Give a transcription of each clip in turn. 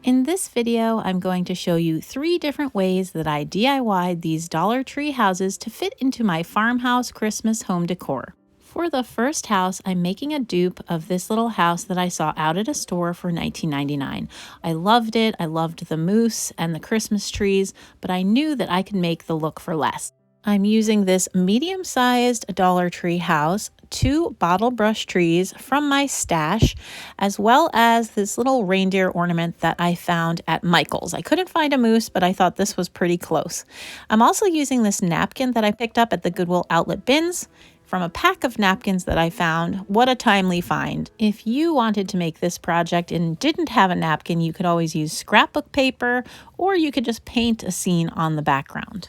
In this video, I'm going to show you 3 different ways that I DIY'd these Dollar Tree houses to fit into my farmhouse Christmas home decor. For the first house, I'm making a dupe of this little house that I saw out at a store for $19.99. I loved it. I loved the moose and the Christmas trees, but I knew that I could make the look for less. I'm using this medium-sized Dollar Tree house, 2 bottle brush trees from my stash, as well as this little reindeer ornament that I found at Michael's. I couldn't find a moose, but I thought this was pretty close. I'm also using this napkin that I picked up at the Goodwill outlet bins from a pack of napkins that I found. What a timely find. If you wanted to make this project and didn't have a napkin, you could always use scrapbook paper, or you could just paint a scene on the background.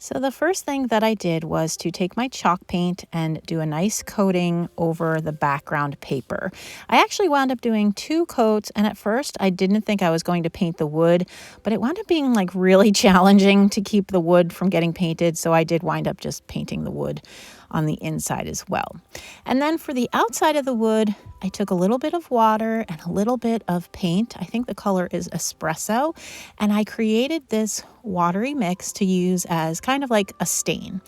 So the first thing that I did was to take my chalk paint and do a nice coating over the background paper. I actually wound up doing 2 coats, and at first I didn't think I was going to paint the wood, but it wound up being like really challenging to keep the wood from getting painted, so I did wind up just painting the wood on the inside as well. And then for the outside of the wood, I took a little bit of water and a little bit of paint. I think the color is espresso. And I created this watery mix to use as kind of like a stain.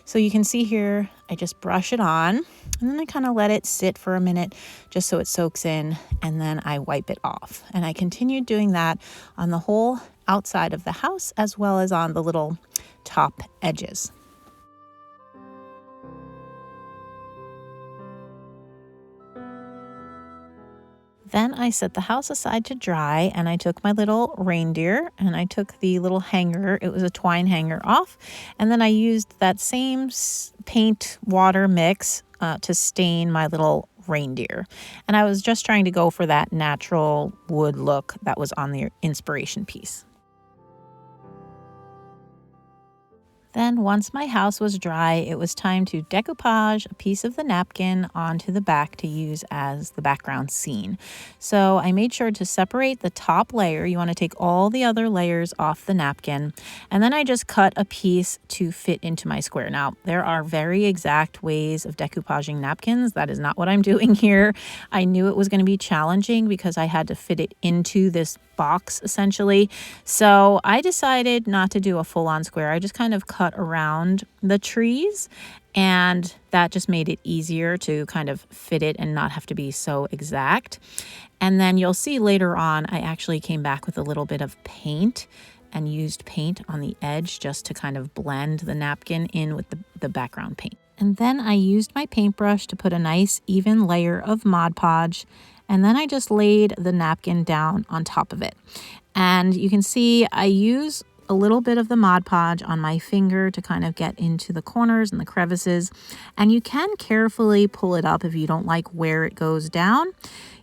So you can see here, I just brush it on and then I kind of let it sit for a minute just so it soaks in, and then I wipe it off. And I continued doing that on the whole outside of the house as well as on the little top edges. Then I set the house aside to dry, and I took my little reindeer and I took the little hanger, it was a twine hanger, off, and then I used that same paint water mix to stain my little reindeer. And I was just trying to go for that natural wood look that was on the inspiration piece. Then once my house was dry, it was time to decoupage a piece of the napkin onto the back to use as the background scene. So I made sure to separate the top layer. You want to take all the other layers off the napkin. And then I just cut a piece to fit into my square. Now, there are very exact ways of decoupaging napkins. That is not what I'm doing here. I knew it was going to be challenging because I had to fit it into this box essentially. So I decided not to do a full-on square. I just kind of cut around the trees, and that just made it easier to kind of fit it and not have to be so exact. And then you'll see later on, I actually came back with a little bit of paint and used paint on the edge just to kind of blend the napkin in with the background paint. And then I used my paintbrush to put a nice even layer of Mod Podge, and then I just laid the napkin down on top of it. And you can see I use a little bit of the Mod Podge on my finger to kind of get into the corners and the crevices. And you can carefully pull it up if you don't like where it goes down.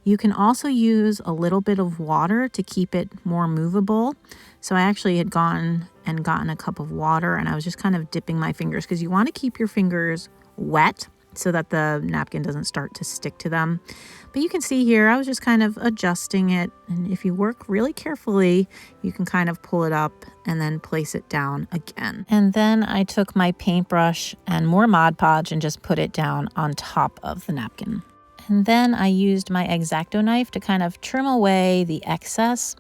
You can also use a little bit of water to keep it more movable. So I actually had gone and gotten a cup of water, and I was just kind of dipping my fingers because you want to keep your fingers wet so that the napkin doesn't start to stick to them. But you can see here, I was just kind of adjusting it. And if you work really carefully, you can kind of pull it up and then place it down again. And then I took my paintbrush and more Mod Podge and just put it down on top of the napkin. And then I used my X-Acto knife to kind of trim away the excess.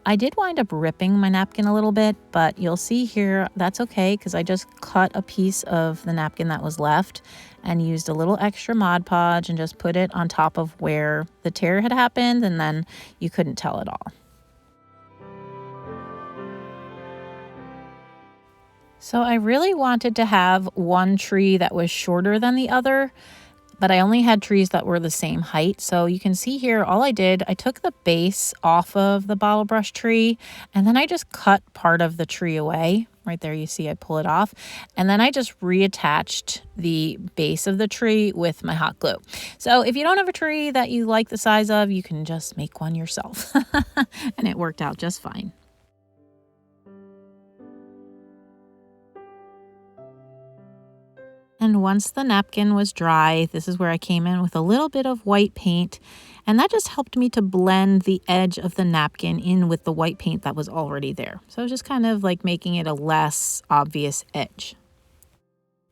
I did wind up ripping my napkin a little bit, but you'll see here that's okay because I just cut a piece of the napkin that was left and used a little extra Mod Podge and just put it on top of where the tear had happened, and then you couldn't tell at all. So I really wanted to have one tree that was shorter than the other, but I only had trees that were the same height. So you can see here, all I did, I took the base off of the bottle brush tree, and then I just cut part of the tree away. Right there, you see I pull it off. And then I just reattached the base of the tree with my hot glue. So if you don't have a tree that you like the size of, you can just make one yourself. And it worked out just fine. And once the napkin was dry, this is where I came in with a little bit of white paint, and that just helped me to blend the edge of the napkin in with the white paint that was already there. So just kind of like making it a less obvious edge.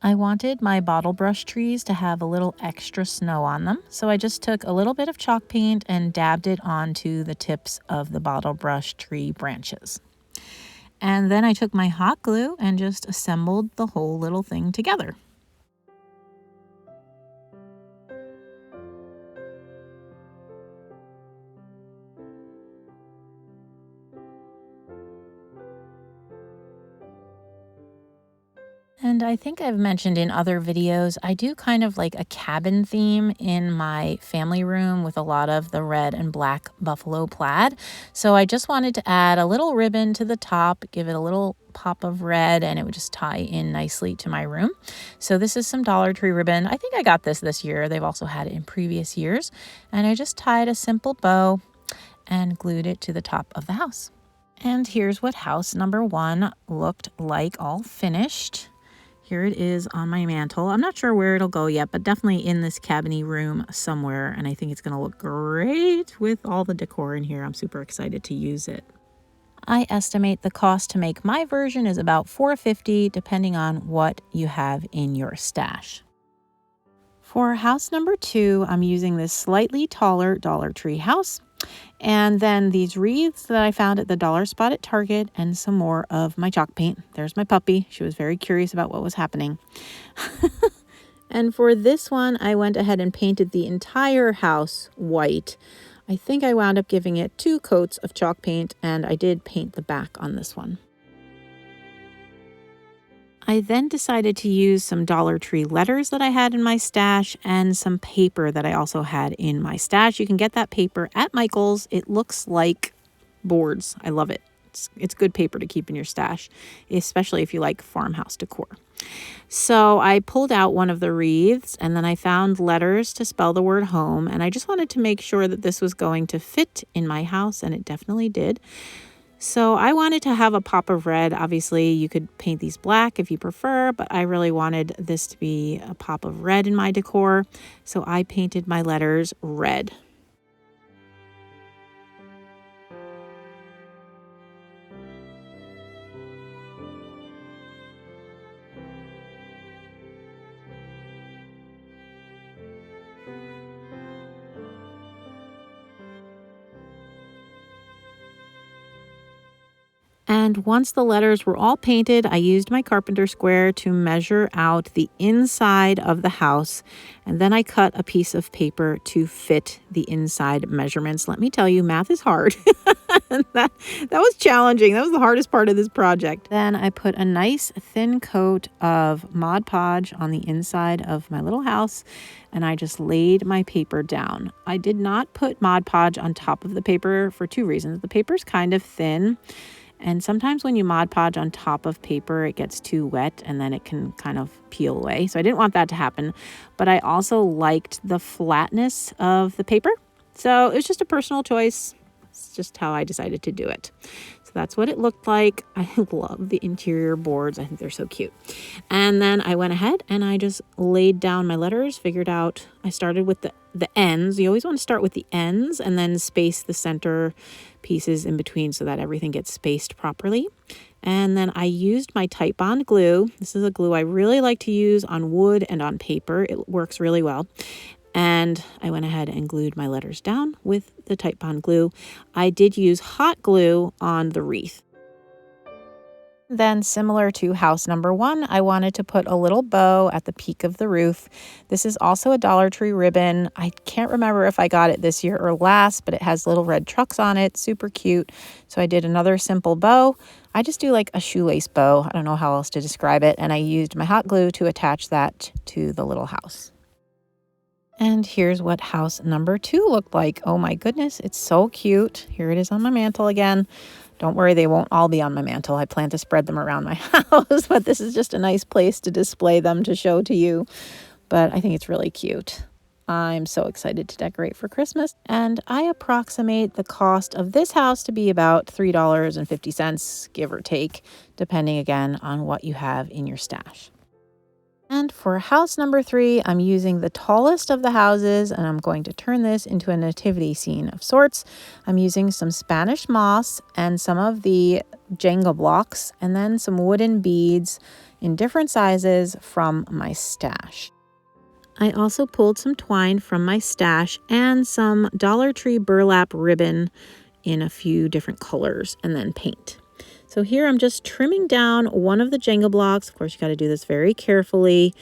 I wanted my bottle brush trees to have a little extra snow on them, so I just took a little bit of chalk paint and dabbed it onto the tips of the bottle brush tree branches. And then I took my hot glue and just assembled the whole little thing together. And I think I've mentioned in other videos, I do kind of like a cabin theme in my family room with a lot of the red and black buffalo plaid. So I just wanted to add a little ribbon to the top, give it a little pop of red, and it would just tie in nicely to my room. So this is some Dollar Tree ribbon. I think I got this year. They've also had it in previous years. And I just tied a simple bow and glued it to the top of the house. And here's what house number 1 looked like all finished. Here it is on my mantle. I'm not sure where it'll go yet, but definitely in this cabiny room somewhere. And I think it's going to look great with all the decor in here. I'm super excited to use it. I estimate the cost to make my version is about $4.50, depending on what you have in your stash. For house number 2, I'm using this slightly taller Dollar Tree house. And then these wreaths that I found at the dollar spot at Target and some more of my chalk paint. There's my puppy. She was very curious about what was happening. And for this one, I went ahead and painted the entire house white. I think I wound up giving it 2 coats of chalk paint, and I did paint the back on this one. I then decided to use some Dollar Tree letters that I had in my stash and some paper that I also had in my stash. You can get that paper at Michael's. It looks like boards. I love it. It's good paper to keep in your stash, especially if you like farmhouse decor. So I pulled out one of the wreaths, and then I found letters to spell the word home, and I just wanted to make sure that this was going to fit in my house, and it definitely did. So I wanted to have a pop of red. Obviously, you could paint these black if you prefer, but I really wanted this to be a pop of red in my decor. So I painted my letters red. And once the letters were all painted, I used my carpenter square to measure out the inside of the house. And then I cut a piece of paper to fit the inside measurements. Let me tell you, math is hard. that was challenging. That was the hardest part of this project. Then I put a nice thin coat of Mod Podge on the inside of my little house, and I just laid my paper down. I did not put Mod Podge on top of the paper for 2 reasons. The paper's kind of thin, and sometimes when you Mod Podge on top of paper, it gets too wet and then it can kind of peel away. So I didn't want that to happen. But I also liked the flatness of the paper. So it was just a personal choice. It's just how I decided to do it. So that's what it looked like. I love the interior boards. I think they're so cute. And then I went ahead and I just laid down my letters, figured out, I started with the ends. You always want to start with the ends and then space the center pieces in between so that everything gets spaced properly. And then I used my Titebond glue. This is a glue I really like to use on wood and on paper. It works really well. And I went ahead and glued my letters down with the Titebond glue. I did use hot glue on the wreath. Then, similar to house number 1, I wanted to put a little bow at the peak of the roof. This is also a Dollar Tree ribbon. I can't remember if I got it this year or last, but it has little red trucks on it. Super cute. So I did another simple bow. I just do like a shoelace bow. I don't know how else to describe it. And I used my hot glue to attach that to the little house. And here's what house number 2 looked like. Oh my goodness, it's so cute. Here it is on my mantle again. Don't worry, they won't all be on my mantle. I plan to spread them around my house, but this is just a nice place to display them to show to you. But I think it's really cute. I'm so excited to decorate for Christmas. And I approximate the cost of this house to be about $3.50, give or take, depending again on what you have in your stash. And for house number 3, I'm using the tallest of the houses, and I'm going to turn this into a nativity scene of sorts. I'm using some Spanish moss and some of the Jenga blocks, and then some wooden beads in different sizes from my stash. I also pulled some twine from my stash and some Dollar Tree burlap ribbon in a few different colors, and then paint. So here I'm just trimming down one of the Jenga blocks. Of course, you got to do this very carefully.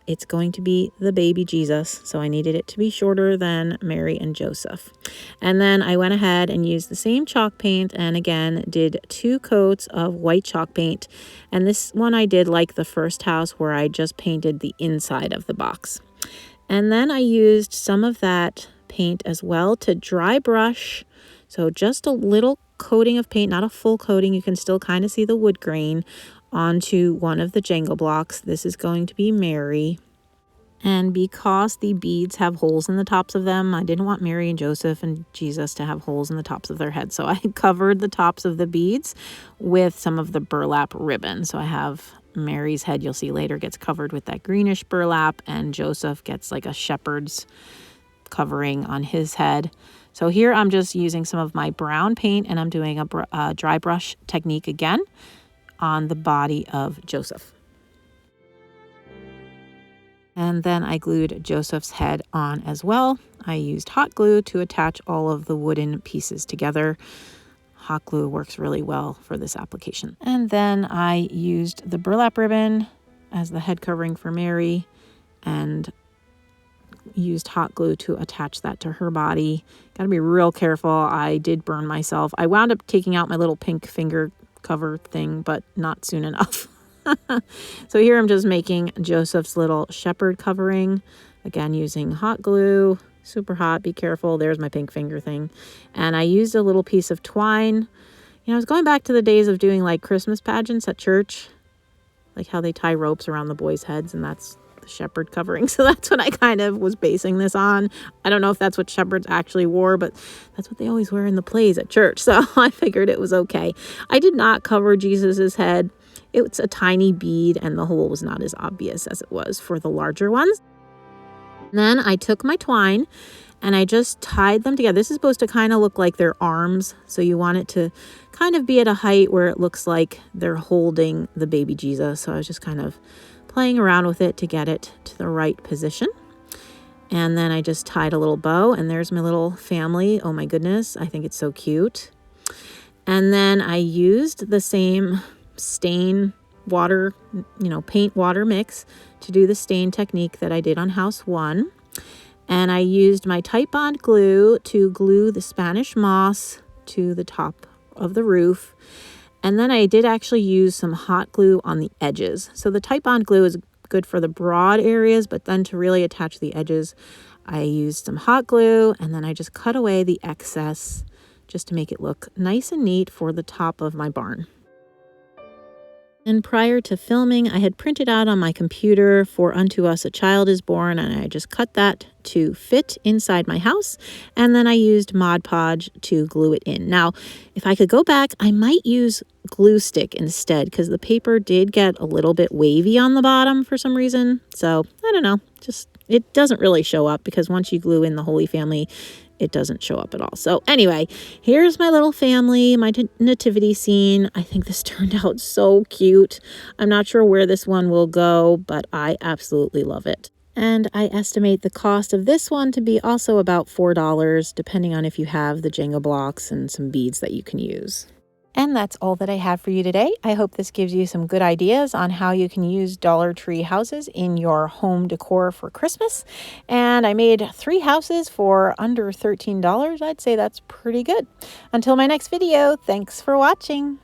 It's going to be the baby Jesus, so I needed it to be shorter than Mary and Joseph. And then I went ahead and used the same chalk paint and again did 2 coats of white chalk paint. And this one I did like the first house where I just painted the inside of the box. And then I used some of that paint as well to dry brush. So just a little coating of paint, not a full coating. You can still kind of see the wood grain onto one of the Jenga blocks. This is going to be Mary. And because the beads have holes in the tops of them, I didn't want Mary and Joseph and Jesus to have holes in the tops of their heads. So I covered the tops of the beads with some of the burlap ribbon. So I have Mary's head, you'll see later, gets covered with that greenish burlap, and Joseph gets like a shepherd's covering on his head. So here I'm just using some of my brown paint, and I'm doing a dry brush technique again on the body of Joseph. And then I glued Joseph's head on as well. I used hot glue to attach all of the wooden pieces together. Hot glue works really well for this application. And then I used the burlap ribbon as the head covering for Mary and used hot glue to attach that to her body. Got to be real careful. I did burn myself. I wound up taking out my little pink finger cover thing, but not soon enough. So here I'm just making Joseph's little shepherd covering, again using hot glue, super hot, be careful. There's my pink finger thing. And I used a little piece of twine. I was going back to the days of doing like Christmas pageants at church, like how they tie ropes around the boys' heads, and that's the shepherd covering. So that's what I kind of was basing this on. I don't know if that's what shepherds actually wore, but that's what they always wear in the plays at church. So I figured it was okay. I did not cover Jesus's head. It's a tiny bead and the hole was not as obvious as it was for the larger ones. Then I took my twine and I just tied them together. This is supposed to kind of look like their arms. So you want it to kind of be at a height where it looks like they're holding the baby Jesus. So I was just kind of playing around with it to get it to the right position. And then I just tied a little bow, and there's my little family. Oh my goodness, I think it's so cute. And then I used the same stain water, paint water mix to do the stain technique that I did on house 1. And I used my Titebond glue to glue the Spanish moss to the top of the roof. And then I did actually use some hot glue on the edges. So the Titebond glue is good for the broad areas, but then to really attach the edges, I used some hot glue, and then I just cut away the excess just to make it look nice and neat for the top of my barn. And prior to filming, I had printed out on my computer "For unto us a child is born," and I just cut that to fit inside my house. And then I used Mod Podge to glue it in. Now, if I could go back, I might use glue stick instead, because the paper did get a little bit wavy on the bottom for some reason. So I don't know, just it doesn't really show up, because once you glue in the Holy Family, it doesn't show up at all. So anyway, here's my little family, my nativity scene. I think this turned out so cute. I'm not sure where this one will go, but I absolutely love it. And I estimate the cost of this one to be also about $4, depending on if you have the Jenga blocks and some beads that you can use. And that's all that I have for you today. I hope this gives you some good ideas on how you can use Dollar Tree houses in your home decor for Christmas. And I made 3 houses for under $13. I'd say that's pretty good. Until my next video, thanks for watching.